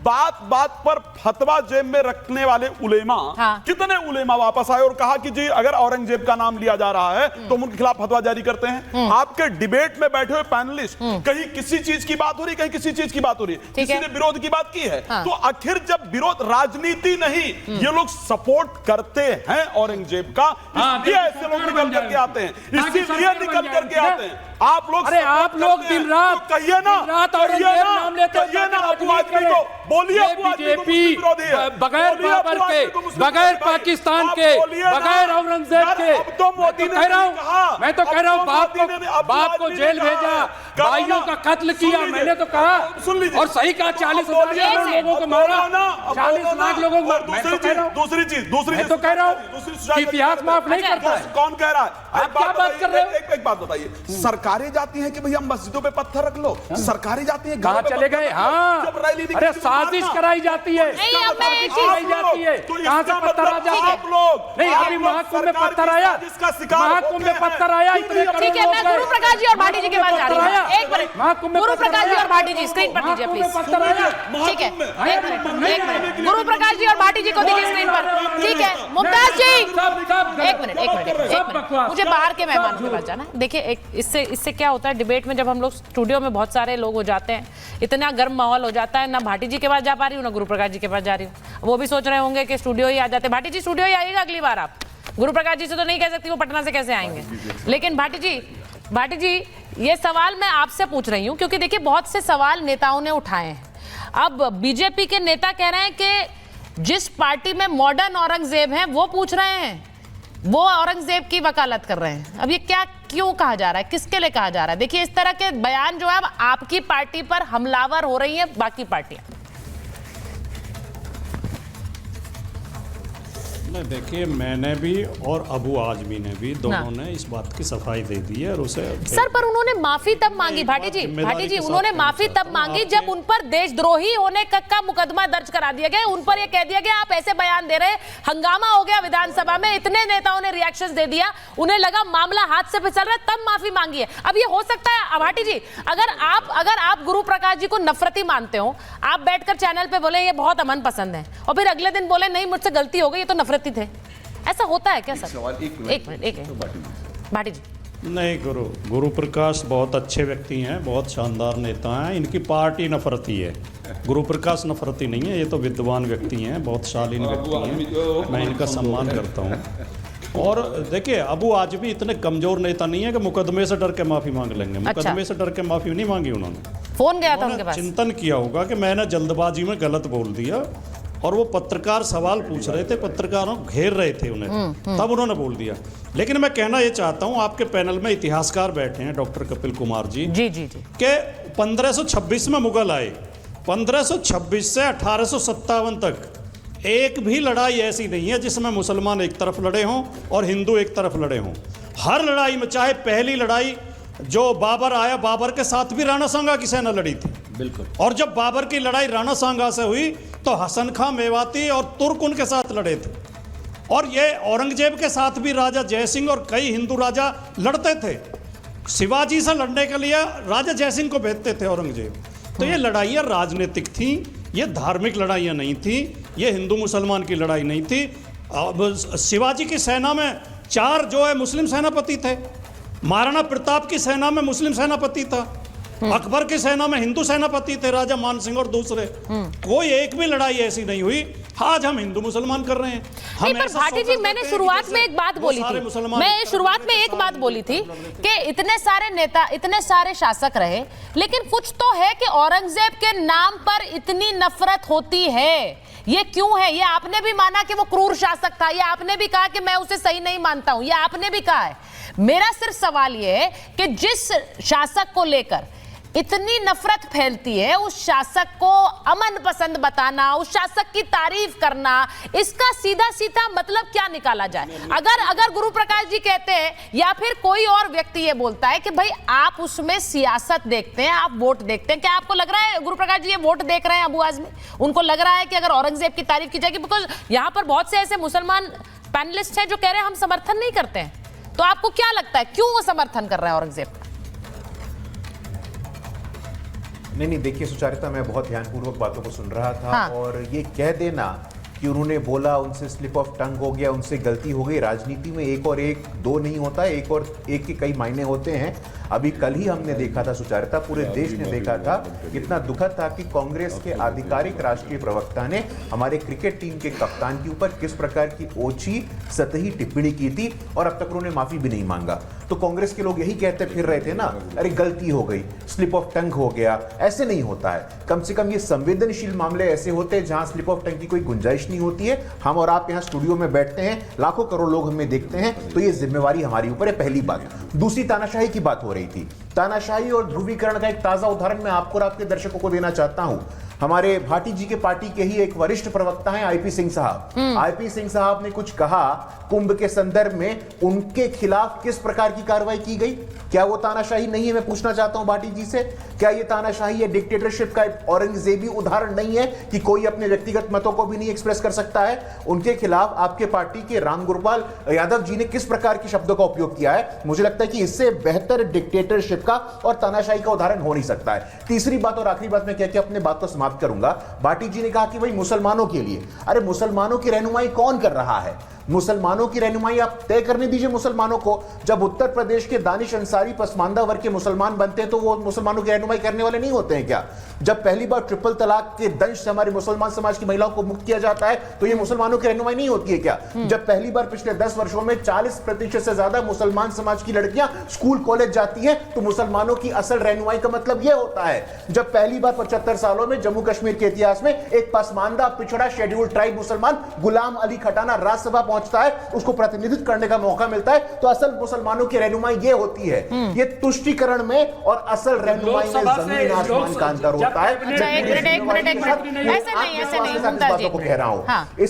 बात बात पर फतवा जेब में रखने वाले उलेमा, कितने उलेमा वापस आए और कहा कि जी अगर औरंगजेब का नाम लिया जा रहा है तो हम उनके खिलाफ फतवा जारी करते हैं। आपके डिबेट में बैठे हुए पैनलिस्ट कहीं किसी चीज की बात हो रही, कहीं किसी चीज की बात हो रही है, किसी ने विरोध की बात की है। तो आखिर जब विरोध राजनीति नहीं, ये लोग सपोर्ट करते हैं औरंगजेब का, इसलिए ऐसे लोग निकल करके आते हैं, इसीलिए निकल करके आते हैं। आप लोग दिन रात कहिए ना, नाम लेते हैं ना अबू आजमी को, बोलिए बीजेपी बगैर बाबर के, बगैर पाकिस्तान के, बगैर औरंगजेब के, मैं तो कह रहा हूँ बाप को जेल भेजा, भाइयों का कत्ल किया, मैंने तो कहा और सही कहा, 40,000 लोगों को मारा, 40 लाख लोगों को। दूसरी चीज मैं तो कह रहा हूँ इतिहास माफ नहीं करता है। कौन कह रहा है? आप क्या बात कर रहे हो? एक बात बताइए, सरकारें जाती हैं कि भैया मस्जिदों पे पत्थर रख लो, सरकारें जाती हैं कहाँ चले गए? हाँ, अरे साजिश कराई जाती है, कराई जाती है, कहाँ से पत्थर आ जाते हैं? नहीं, अभी महाकुंभ में पत्थर आया, महाकुंभ में पत्थर आया, इतने ठीक है। मैं गुरु प्रकाश जी और भाटी जी के पास जा रही हूँ। एक मिनट, गुरु प्रकाश जी और भाटी जी स्क्रीन पर दीजिए प्लीज। ठीक है, एक मिनट, गुरु प्रकाश जी और भाटी जी को दीजिए स्क्रीन पर। ठीक है, मुमताज जी एक मिनट, मुझे बाहर के मेहमानों के पास जाना है। देखिए, इससे क्या होता है, डिबेट में जब हम लोग स्टूडियो में बहुत सारे लोग हो जाते हैं, इतना गर्म माहौल हो जाता है, ना भाटी जी के पास जा पा रही हूँ, ना गुरु प्रकाश जी के पास जा रही हूँ। वो भी सोच रहे होंगे कि स्टूडियो ही आ जाते। भाटी जी स्टूडियो ही आइएगा अगली बार। आप गुरु प्रकाश जी से तो नहीं कह सकती वो पटना से कैसे आएंगे, लेकिन भाटी जी ये सवाल मैं आपसे पूछ रही हूँ क्योंकि देखिए बहुत से सवाल नेताओं ने उठाए हैं। अब बीजेपी के नेता कह रहे हैं कि जिस पार्टी में मॉडर्न औरंगजेब हैं वो पूछ रहे हैं, वो औरंगजेब की वकालत कर रहे हैं। अब ये क्या क्यों कहा जा रहा है, किसके लिए कहा जा रहा है? देखिए, इस तरह के बयान जो है अब आपकी पार्टी पर हमलावर हो रही है बाकी पार्टियां। नहीं, देखिए, मैंने भी और अबू आजमी ने भी, दोनों ने इस बात की सफाई दे दी है और उसे सर पर उन्होंने माफी तब मांगी भाटी जी उन्होंने माफी तब मांगी जब उन पर देशद्रोही होने का मुकदमा दर्ज करा दिया गया, उन पर यह कह दिया गया आप ऐसे बयान दे रहे, हंगामा हो गया विधानसभा में, इतने नेताओं ने रिएक्शंस दे दिया, उन्हें लगा मामला हाथ से फिसल रहा है, तब माफी मांगी है। अब ये हो सकता है भाटी जी, अगर आप गुरु प्रकाश जी को नफरती मानते हो, आप बैठकर चैनल पे बोले ये बहुत अमन पसंद है और फिर अगले दिन बोले नहीं मुझसे गलती हो गई, ये तो नफरती थे, ऐसा होता है क्या सर? एक मिनट भाटी जी। नहीं, गुरु प्रकाश बहुत अच्छे व्यक्ति हैं, बहुत शानदार नेता हैं, इनकी पार्टी नफरती है, गुरु प्रकाश नफरती नहीं है, ये तो विद्वान व्यक्ति हैं, बहुत शालीन व्यक्ति हैं, मैं इनका सम्मान करता हूँ। और देखिए, अबू आजमी इतने कमजोर नेता नहीं है कि मुकदमे से डर के माफी मांग लेंगे। मुकदमे से डर के माफी नहीं मांगी उन्होंने, फोन गया था उनके पास, चिंतन किया होगा कि मैंने जल्दबाजी में गलत बोल दिया और वो पत्रकार सवाल पूछ रहे थे, पत्रकारों घेर रहे थे उन्हें, तब उन्होंने बोल दिया। लेकिन मैं कहना ये चाहता हूँ, आपके पैनल में इतिहासकार बैठे हैं डॉक्टर कपिल कुमार जी के 1526 में मुगल आए, 1526 से 1857 तक एक भी लड़ाई ऐसी नहीं है जिसमें मुसलमान एक तरफ लड़े हों और हिंदू एक तरफ लड़े हों। हर लड़ाई में, चाहे पहली लड़ाई जो बाबर आया, बाबर के साथ भी राणा सांगा की सेना लड़ी थी, बिल्कुल, और जब बाबर की लड़ाई राणा सांगा से हुई तो हसन खां मेवाती और तुर्क उनके साथ लड़े थे, और ये औरंगजेब के साथ भी राजा जयसिंह और कई हिंदू राजा लड़ते थे। शिवाजी से लड़ने के लिए राजा जयसिंह को भेजते थे औरंगजेब। तो ये लड़ाइयाँ राजनीतिक थी, ये धार्मिक लड़ाइयाँ नहीं थी, ये हिंदू मुसलमान की लड़ाई नहीं थी। शिवाजी की सेना में 4 जो है मुस्लिम सेनापति थे, महाराणा प्रताप की सेना में मुस्लिम सेनापति था, अकबर की सेना में हिंदू सेनापति थे, राजा मान सिंह और दूसरे। कोई एक भी लड़ाई ऐसी नहीं हुई। आज हम हिंदू मुसलमान कर रहे हैं। नहीं, पर भाटी जी, मैंने शुरुआत में एक बात बोली थी, कि इतने सारे नेता, इतने सारे शासक रहे, लेकिन कुछ तो है कि औरंगजेब के नाम पर इतनी नफरत होती है। ये क्यों है? ये आपने भी माना कि वो क्रूर शासक था, ये आपने भी कहा कि मैं उसे सही नहीं मानता हूं, ये आपने भी कहा है। मेरा सिर्फ सवाल ये है कि जिस शासक को लेकर इतनी नफरत फैलती है, उस शासक को अमन पसंद बताना, उस शासक की तारीफ करना, इसका सीधा सीधा मतलब क्या निकाला जाए? अगर गुरु प्रकाश जी कहते हैं या फिर कोई और व्यक्ति ये बोलता है कि भाई आप उसमें सियासत देखते हैं, आप वोट देखते हैं, क्या आपको लग रहा है गुरु प्रकाश जी ये वोट देख रहे हैं अबू आजमी? उनको लग रहा है कि अगर औरंगजेब की तारीफ की जाएगी, बिकॉज यहां पर बहुत से ऐसे मुसलमान पैनलिस्ट हैं जो कह रहे हैं हम समर्थन नहीं करते हैं, तो आपको क्या लगता है क्यों वो समर्थन कर रहे हैं औरंगजेब? नहीं, देखिए सुचारिता, मैं बहुत ध्यानपूर्वक बातों को सुन रहा था। हाँ। और ये कह देना कि उन्होंने बोला उनसे स्लिप ऑफ टंग हो गया, उनसे गलती हो गई, राजनीति में एक और एक दो नहीं होता है, एक और एक के कई मायने होते हैं। अभी कल ही हमने देखा था सुचारिता, पूरे देश ने देखा था, कितना दुखद था कि कांग्रेस के आधिकारिक राष्ट्रीय प्रवक्ता ने हमारे क्रिकेट टीम के कप्तान के ऊपर किस प्रकार की ओछी सतही टिप्पणी की थी, और अब तक उन्होंने माफी भी नहीं मांगा। तो कांग्रेस के लोग यही कहते फिर रहे थे ना, अरे गलती हो गई, स्लिप ऑफ टंग हो गया। ऐसे नहीं होता है, कम से कम ये संवेदनशील मामले ऐसे होते हैं जहां स्लिप ऑफ टंग की कोई गुंजाइश नहीं होती है। हम और आप यहाँ स्टूडियो में बैठते हैं, लाखों करोड़ लोग हमें देखते हैं, तो ये जिम्मेवारी हमारी ऊपर है, पहली बात। दूसरी, तानाशाही की बात हो रही थी। तानाशाही और ध्रुवीकरण का एक ताजा उदाहरण मैं आपको और आपके दर्शकों को देना चाहता हूं। हमारे भाटी जी के पार्टी के ही एक वरिष्ठ प्रवक्ता हैं आईपी सिंह साहब। आईपी सिंह साहब ने कुछ कहा कुंभ के संदर्भ में, उनके खिलाफ किस प्रकार की कार्रवाई की गई? क्या वो तानाशाही नहीं है? मैं पूछना चाहता हूं भाटी जी से, क्या ये तानाशाही या डिक्टेटरशिप का औरंगजेबी उदाहरण नहीं है कि कोई अपने व्यक्तिगत मतों को भी नहीं एक्सप्रेस कर सकता है? उनके खिलाफ आपके पार्टी के रामगोपाल यादव जी ने किस प्रकार के शब्दों का उपयोग किया है? मुझे लगता है कि इससे बेहतर डिक्टेटरशिप का और तानाशाही का उदाहरण हो नहीं सकता है। तीसरी बात और आखिरी बात मैं कह के अपने बात को समाप्त करूंगा। भाटी जी ने कहा कि भाई मुसलमानों के लिए, अरे मुसलमानों की रहनुमाई कौन कर रहा है? मुसलमानों की रहनुमाई आप तय करने दीजिए मुसलमानों को। जब उत्तर प्रदेश के दानिश अंसारी पसमानदा वर्ग के मुसलमान बनते हैं तो वो मुसलमानों की रहनुमाई करने वाले नहीं होते हैं क्या? जब पहली बार ट्रिपल तलाक के दंश से हमारे मुसलमान समाज की महिलाओं को मुक्त किया जाता है तो ये मुसलमानों की रहनुमाई नहीं होती है क्या? जब पहली बार पिछले 10 वर्षों में 40% से ज्यादा मुसलमान समाज की लड़कियां स्कूल कॉलेज जाती हैं तो मुसलमानों की असल रहनुमाई का मतलब यह होता है। जब पहली बार 75 सालों में जम्मू कश्मीर के इतिहास में एक पसमानदा पिछड़ा शेड्यूल्ड ट्राइब मुसलमान गुलाम अली खटाना राज्यसभा पहुंचता है, उसको प्रतिनिधित्व करने का मौका मिलता है, तो असल मुसलमानों की रहनुमाई ये होती है। ये तुष्टीकरण में और असल रहनुमाई में जमीन आसमान का अंतर होता है। एक मिनट ऐसे नहीं बातों को कह रहा हूं।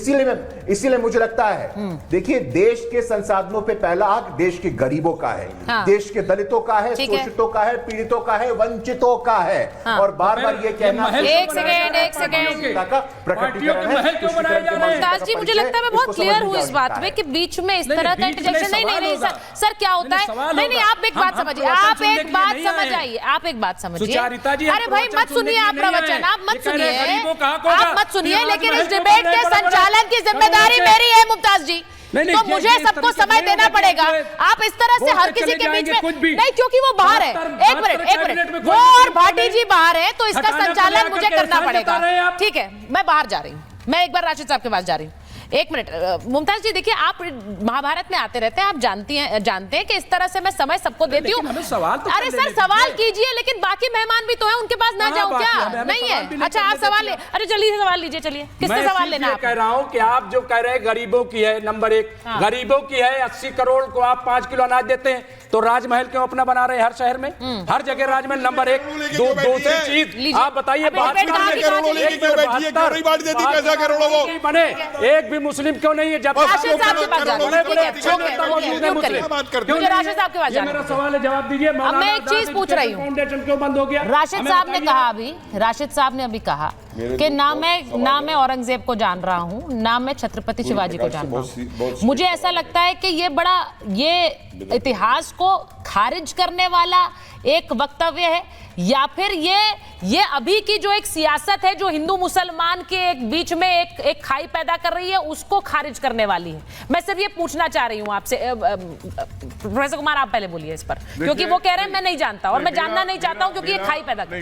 इसीलिए मुझे लगता है, देखिए देश के संसाधनों पे पहला हक देश के गरीबों का है, देश के दलितों का है, शोषितों का है, पीड़ितों का है, वंचितों का है। और बार बार ये कहना एक सेकेंड प्रकटीकरण है। मुमताज जी, मुझे लगता है मैं बहुत क्लियर हूँ इस बात में कि बीच में इस तरह का इंटरजेक्शन नहीं सर क्या होता है? नहीं, आप एक बात समझिए, आप एक बात समझ आइए, आप एक बात समझिए। अरे भाई मत सुनिए आप प्रवचन, आप मत सुनिए, लेकिन इस डिबेट के संचालन की जिम्मेदारी मेरी है मुमताज जी, तो मुझे सबको समय देना पड़ेगा। आप इस तरह से हर किसी के बीच में नहीं, क्योंकि वो बाहर है। एक मिनट, वो और भाटी जी बाहर है, तो इसका संचालन मुझे करना पड़ेगा। ठीक है, मैं बाहर जा रही हूँ, मैं एक बार राशिद साहब के पास जा रही हूँ। एक मिनट मुमताज जी, देखिए आप महाभारत में आते रहते हैं, आप जानते हैं कि इस तरह से मैं समय सबको देती हूँ। अरे सर सवाल कीजिए, लेकिन बाकी मेहमान भी तो है, उनके पास ना जाऊँ क्या? नहीं है? अच्छा आप सवाल ले, अरे चलिए सवाल लीजिए, चलिए किससे सवाल लेना है? कह रहा हूँ कि आप जो कह रहे हैं गरीबों की है, नंबर एक गरीबों की है। 80 करोड़ को आप 5 किलो अनाज देते हैं, तो राजमहल क्यों अपना बना रहे हैं हर शहर में, हर जगह राजमहल? नंबर एक। दूसरी चीज आप बताइए, बने एक भी मुस्लिम क्यों नहीं है? जब राशिद साहब के पास मेरा सवाल है, जवाब दीजिए। मैं एक चीज पूछ रही हूँ, फाउंडेशन क्यों बंद हो गया? राशिद साहब ने कहा अभी, राशिद साहब ने अभी कहा कि ना मैं औरंगजेब को जान रहा हूँ, ना मैं छत्रपति शिवाजी को जान रहा हूँ। मुझे ऐसा लगता है कि ये इतिहास को खारिज करने वाला एक वक्तव्य है, या फिर ये अभी की जो एक सियासत है जो हिंदू मुसलमान के एक बीच में एक खाई पैदा कर रही है, उसको खारिज करने वाली है। मैं सिर्फ ये पूछना चाह रही हूँ आपसे। प्रोफेसर कुमार आप पहले बोलिए इस पर, क्योंकि वो कह रहे हैं मैं नहीं जानता और मैं जानना नहीं चाहता हूँ क्योंकि ये खाई पैदा कर